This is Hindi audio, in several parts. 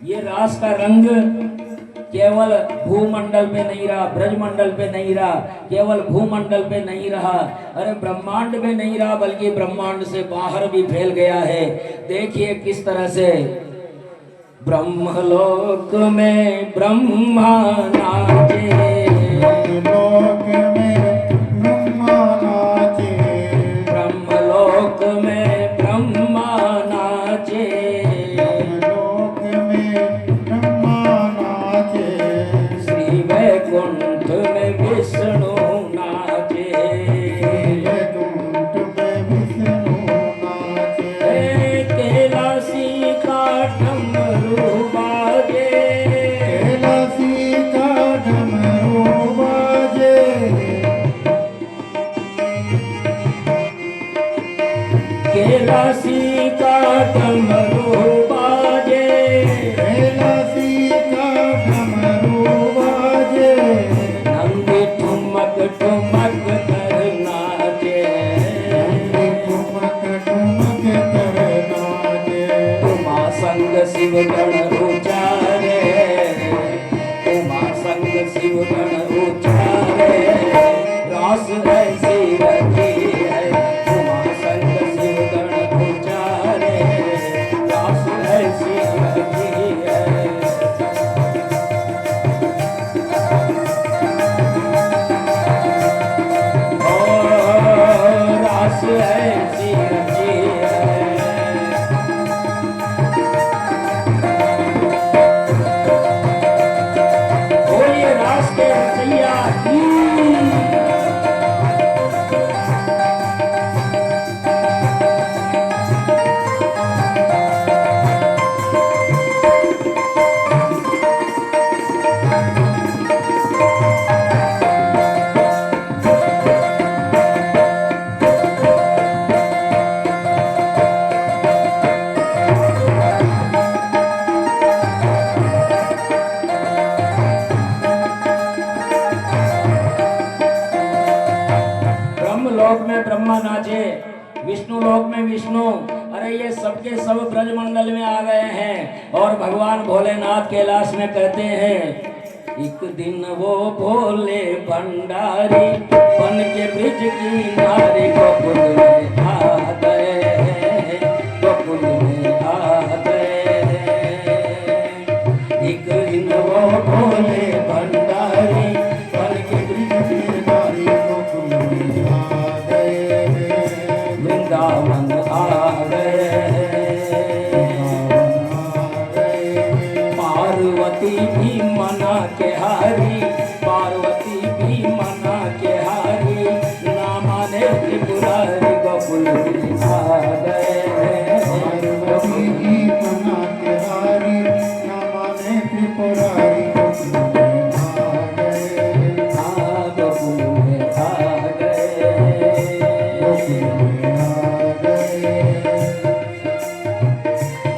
ये रास का रंग केवल भूमंडल पे नहीं रहा, ब्रजमंडल पे नहीं रहा, केवल भूमंडल पे नहीं रहा, अरे ब्रह्मांड में नहीं रहा, बल्कि ब्रह्मांड से बाहर भी फैल गया है। देखिए किस तरह से ब्रह्मलोक में ब्रह्मा नाचे, लोक में ब्रह्मा नाचे, ब्रह्मलोक में ब्रह्मा नाचे, लोक में ब्रह्मा नाचे, श्री वैकुंठ में विष्णु नाचे, वैकुंठ में विष्णु नाचे, कैलाशी का डमरू बाजे, कैलाशी का डमरू बाजे, कैलाशी का डमरू बाजे, कैलाशी का डमरू बाजे, नंदी ठुमक ठुमक कर नाचे, ठुमक ठुमक कर नाचे, उमा संग शिव गण उचारे, उमा संग शिव गण उचारे, रास ऐसी रखी है, उमा संग शिव गण उचारे, रास ऐसी रखी है। ओ रास ऐसी रखी है। बोलिए रास के रचैया की। ब्रह्मलोक में ब्रह्मा नाचे, विष्णु लोक में विष्णु, अरे ये सबके सब ब्रजमंडल में आ गए हैं। और भगवान भोलेनाथ कैलाश में कहते हैं, एक दिन वो भोले भंडारी बन के ब्रिज की नारी गोकुल में आ गए, गोकुल में आ गए। एक दिन वो भोले भंडारी बन के ब्रिज की नारी गोकुल में आ गए, वृंदावन आ गए। पार्वती भी मना के हारी, पार्वती भी मना के हारी, ना माने त्रिपुरारी गोकुल में आ गए, पार्वती की मना के हारी, ना माने त्रिपुरारी गोकुल में आ गए, गोकुल में आ गए। गोकुल में आ गए।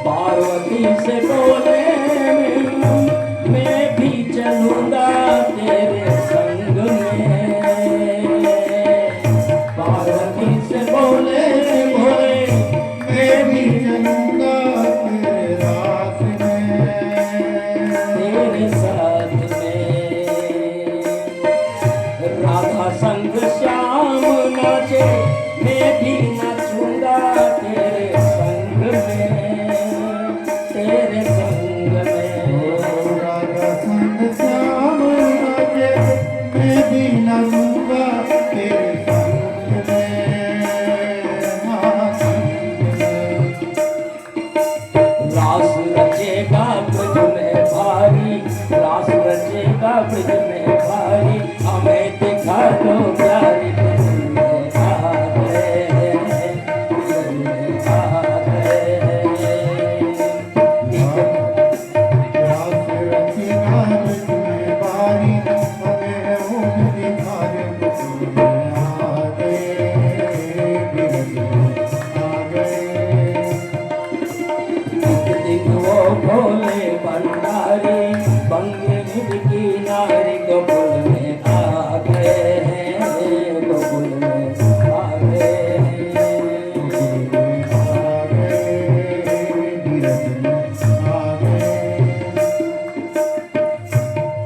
पार्वती से बोले मैं भी चलूंगा तेरे संग में, पार्वती से बोले भोले मैं भी चलूंगा तेरे रास में, तेरे साथ में। राधा संग श्याम नाचे, मैं भी नाचूंगा तेरे संग में, तेरे संग में। राधा संग श्याम रचेगा ब्रज में भारी, हमें दिखा दो प्यारी ब्रज में आ गए, ब्रज में आ गए। रास रचना ब्रज में भारी, हमें ओम दिखारे ब्रज में आ गए, ब्रज में आ गए। एक दिन वो भोले भंडारी बंगे की नारी गोकुल में आ गए हैं, गोकुल में आ गए हैं। आ गए, ब्रज में आ गए।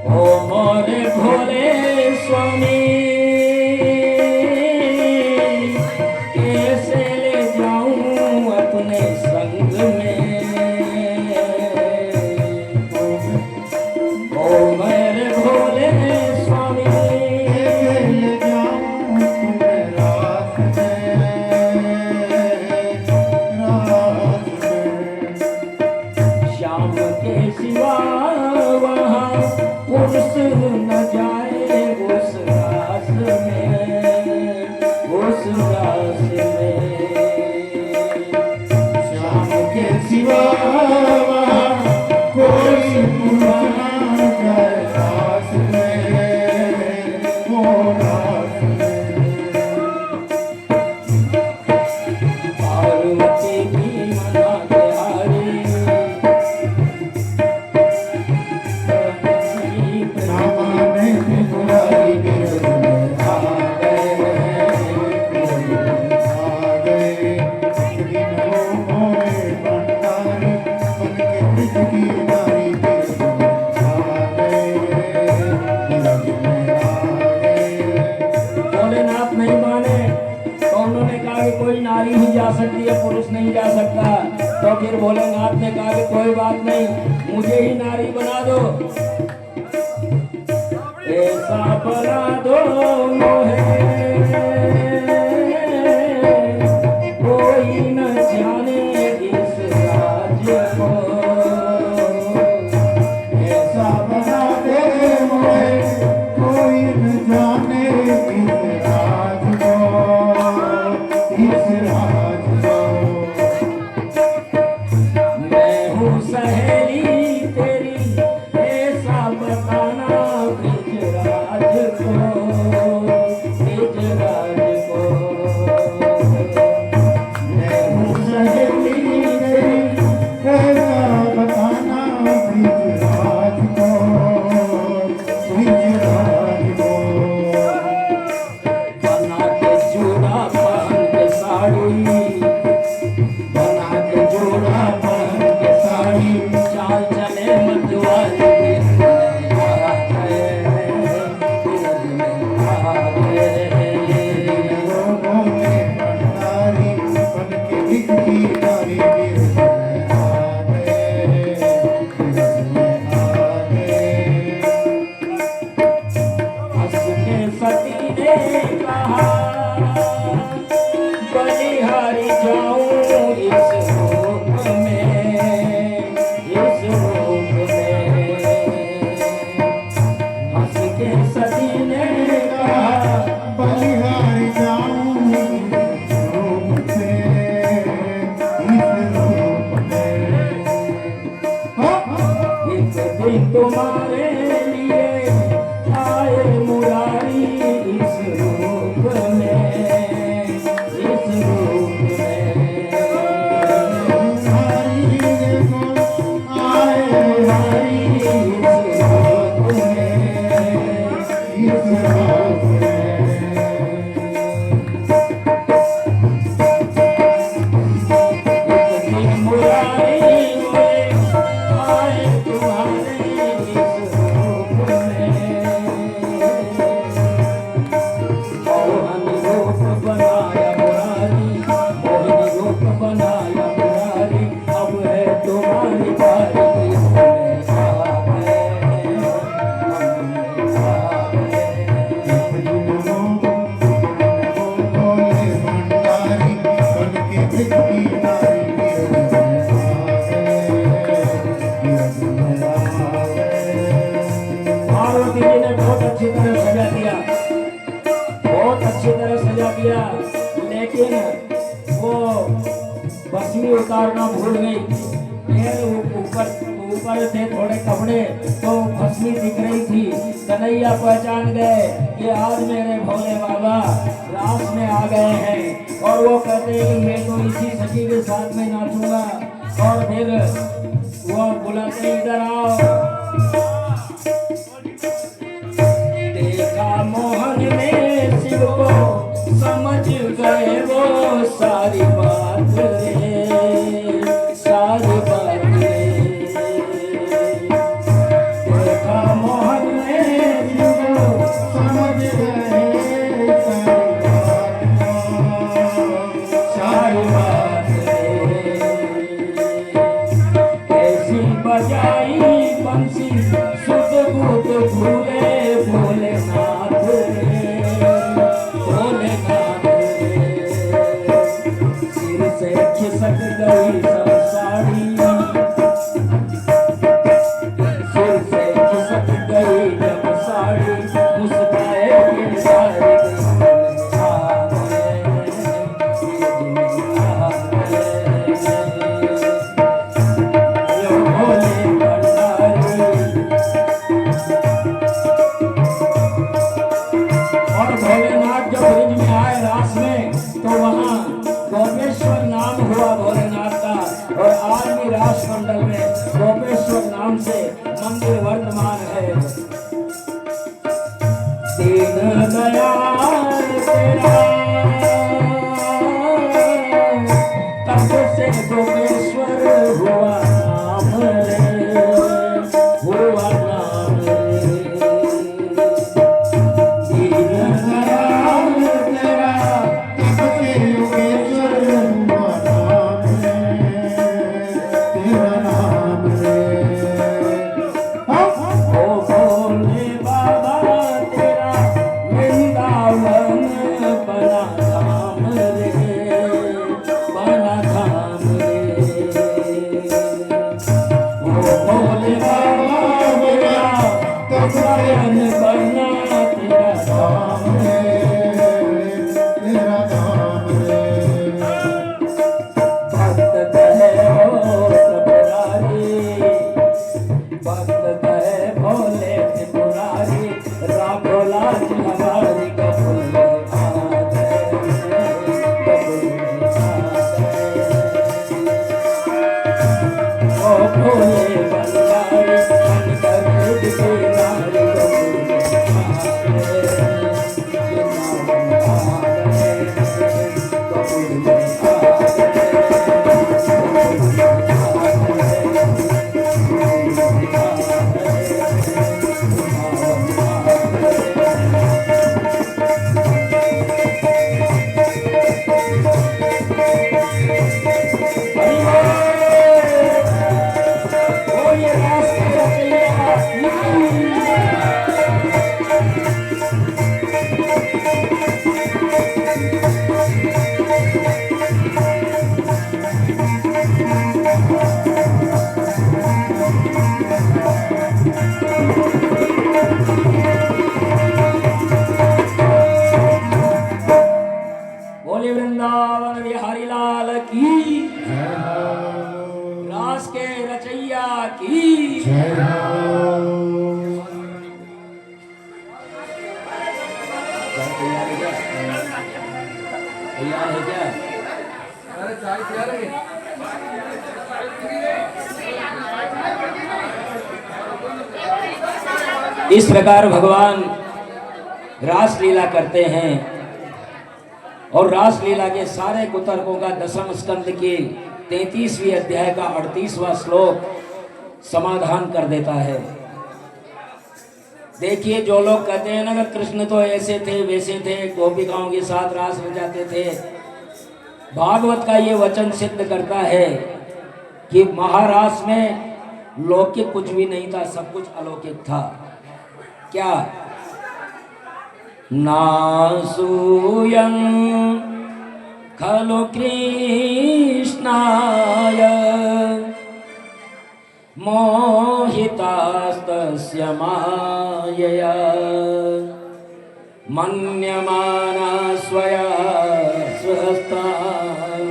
ओ मोरे भोले स्वामी, कैसे ले जाऊं अपने संग में, ओ मेरे भोले स्वामी, ले जाऊं तुम्हें रात में, रात में। श्याम के सिवा वहाँ पुरुष न जाए उस रास में, उस रास में। श्याम के सिवा कोई पुराना जाए रास में, वो रास में। पार्वती की मना बिहारी, सामाने की बुराई ब्रज में आ गए, ब्रज में आ गए। दिन वो मोरे भंडारी, बन के ब्रज की नारी ब्रज में आ गए, ब्रज में आ गए। भोलेनाथ नहीं माने तो उन्होंने कहा कि कोई नारी ही जा सकती है, पुरुष नहीं जा सकता। तो फिर भोलेनाथ ने कहा कि कोई बात नहीं, मुझे ही नारी बना दो, ऐसा बना दो मोहे कोई न जाने इस राज को, ऐसा बना दे मोहे कोई न जाने इस राज को, इस राज को। मैं हूँ सहेली तेरी, ऐसा बताना ब्रिजराज को, ब्रिजराज को। मैं हूँ सहेली तेरी, ऐसा बताना ब्रिजराज को, ब्रिजराज को। बना के चूड़ा पहन के साड़ी, बना के जोड़ा पहन के साड़ी, चाल चले मतवाली ब्रज में आ गए, ब्रज में आ गए। वो मोरे भंडारी, बन के बिगड़ी नारी ब्रज में आ गए, ब्रज में आ गए। हंस के सती ने कहा बलिहारी जाऊं इस रूप में, इस रूप में। हंस के सती ने कहा बलिहारी जाऊं इस रूप से, इस रूप में। एक दिन तुम्हारे लिए आए मुरारी इस रूप मूर्ति जी ने बहुत अच्छी तरह सजा दिया, बहुत अच्छी तरह सजा दिया, लेकिन वो भस्मी उतारना भूल गई। फिर ऊपर थे थोड़े कपड़े तो भस्मी दिख रही थी। कन्हैया पहचान गए कि आज मेरे भोले बाबा रास में आ गए हैं, और वो कहते हैं कि मैं तो इसी सखी के साथ में नाचूंगा। और फिर वो बुलाते इधर आओ। देखा मोहन में शिव को, समझ गए वो सारी बात रे, सारी बात रे। देखा मोहन में शिव को, समझ गए सारी बात रे। कैसी बजाई बंसी सुध बुध भूले भोलेनाथ रे, भोलेनाथ रे। सिर से खिसक गई सब साड़ी, सिर से खिसक गई जब साड़ी, मुस्काए फिर सारी गोपेश्वर नाम हुआ भोलेनाथ का। और आज भी रास मंडल में गोपेश्वर नाम से मंदिर वर्तमान है। दीन दयाल तेरा तब से गोपेश्वर हुआ नाम रे, हुआ नाम रे। दीन दयाल तेरा तब से योगेश्वर हुआ नाम रे, तेरा नाम रे। ओ भोले बाबा तेरा वृंदावन बना धाम रे, बना धाम रे। ओ भोले बाबा तेरा वृंदावन बना तेरा धाम नाम रे, तेरा नाम रे। भक्त कहे हो त्रिपुरारी, भक्त कहे भोले त्रिपुरारी, राखो लाज हमारी कबूल आ गए, कबूल आ गए। ओ भोले बंगारी बनकर दिखे नारी कबूल आ गए, वृंदावन आ गए, कबूल आ बोले वृंदावन बिहारी लाल की, जय हो, रास के रचैया की। जय हो। तैयार है क्या? तैयार है क्या? इस प्रकार भगवान रास लीला करते हैं, और रास लीला के सारे कुतर्कों का दशम स्कंद के 33वीं अध्याय का 38वां श्लोक समाधान कर देता है। देखिए, जो लोग कहते हैं ना कि कृष्ण तो ऐसे थे वैसे थे, गोपिकाओं के साथ रास रचाते थे, भागवत का ये वचन सिद्ध करता है कि महारास में लौकिक कुछ भी नहीं था, सब कुछ अलौकिक था। क्या? नासूयं खलु कृष्णाय मोहितास्तस्य मायया मन्यमाना स्वया स्वहस्तान्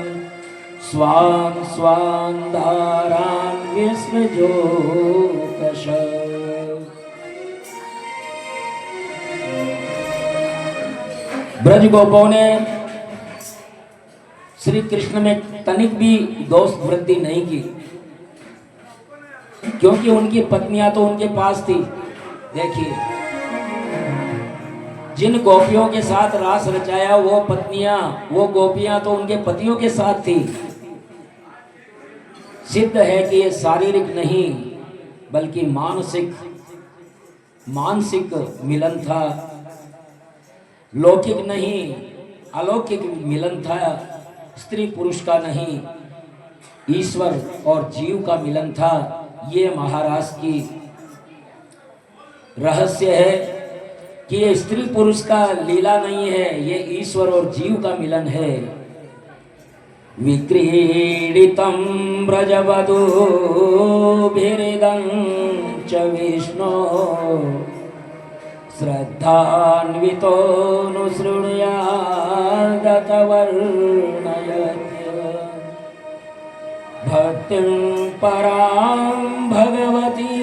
स्वान् स्वान् दारान् विसृजोतश। ब्रज गोपों ने श्री कृष्ण में तनिक भी दोष वृद्धि नहीं की, क्योंकि उनकी पत्नियां तो उनके पास थी। देखिए, जिन गोपियों के साथ रास रचाया वो पत्नियां, वो गोपियां तो उनके पतियों के साथ थी। सिद्ध है कि ये शारीरिक नहीं बल्कि मानसिक मिलन था, लौकिक नहीं अलौकिक मिलन था, स्त्री पुरुष का नहीं ईश्वर और जीव का मिलन था। ये महाराज की रहस्य है कि ये स्त्री पुरुष का लीला नहीं है, ये ईश्वर और जीव का मिलन है। विक्रीडितं ब्रजवधूभिरिदं च विष्णो श्रद्धान्वितो नुसृणुयादतवर्णयत् भक्तिं परां भगवती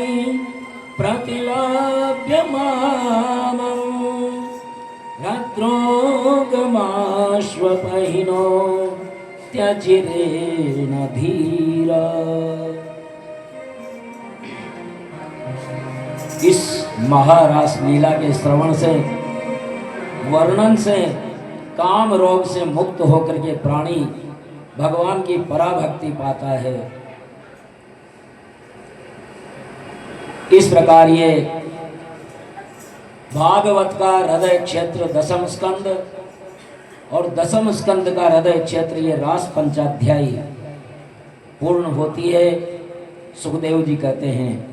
प्रतिलभ्य मामं रत्रोगमाश्वपहिनो त्यजिरेण धीरा। इस महारास लीला के श्रवण से, वर्णन से काम रोग से मुक्त होकर के प्राणी भगवान की पराभक्ति पाता है। इस प्रकार ये भागवत का हृदय क्षेत्र दशम स्कंद और दशम स्कंद का हृदय क्षेत्र ये रास पंचाध्यायी पूर्ण होती है। सुखदेव जी कहते हैं,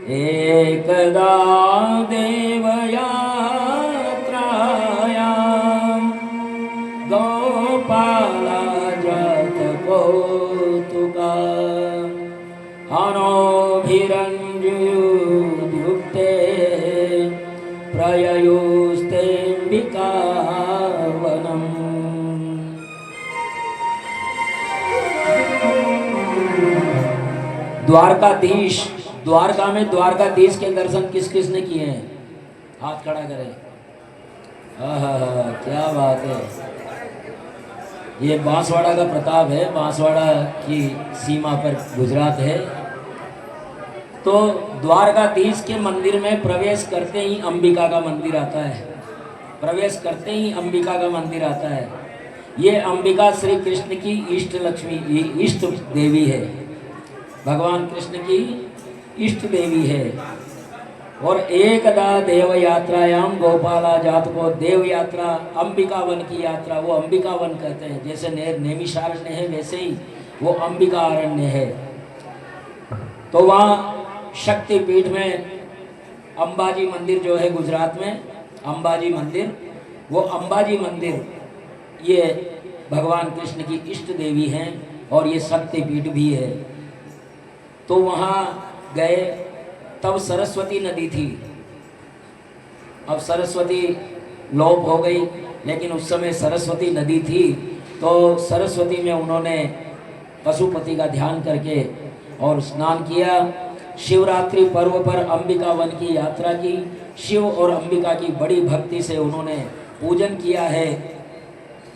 एकदा देवयात्रायां गोपाला जात कौतुका अनोभिरञ्जुयुक्ते प्रययुस्तेऽम्बिकावनम्। द्वारकाधीश, द्वारका में द्वारकाधीश के दर्शन किस किस ने किए हैं? हाथ खड़ा करें। क्या बात है। ये बांसवाड़ा का प्रताप है, बांसवाड़ा की सीमा पर गुजरात है। तो द्वारकाधीश के मंदिर में प्रवेश करते ही अंबिका का मंदिर आता है, प्रवेश करते ही अंबिका का मंदिर आता है। ये अंबिका श्री कृष्ण की इष्ट लक्ष्मी, इष्ट देवी है, भगवान कृष्ण की इष्ट देवी है। और एकदा देव यात्रायाम गोपाला जात को, देव यात्रा अंबिका वन की यात्रा, वो अंबिका वन कहते हैं। जैसे नैमिषारण्य है वैसे ही वो अंबिका अरण्य है। तो वहाँ शक्तिपीठ में अंबाजी मंदिर जो है गुजरात में, अंबाजी मंदिर, वो अंबाजी मंदिर ये भगवान कृष्ण की इष्ट देवी हैं और ये शक्तिपीठ भी है। तो वहाँ गए, तब सरस्वती नदी थी। अब सरस्वती लोप हो गई, लेकिन उस समय सरस्वती नदी थी। तो सरस्वती में उन्होंने पशुपति का ध्यान करके और स्नान किया। शिवरात्रि पर्व पर अंबिका वन की यात्रा की, शिव और अंबिका की बड़ी भक्ति से उन्होंने पूजन किया है।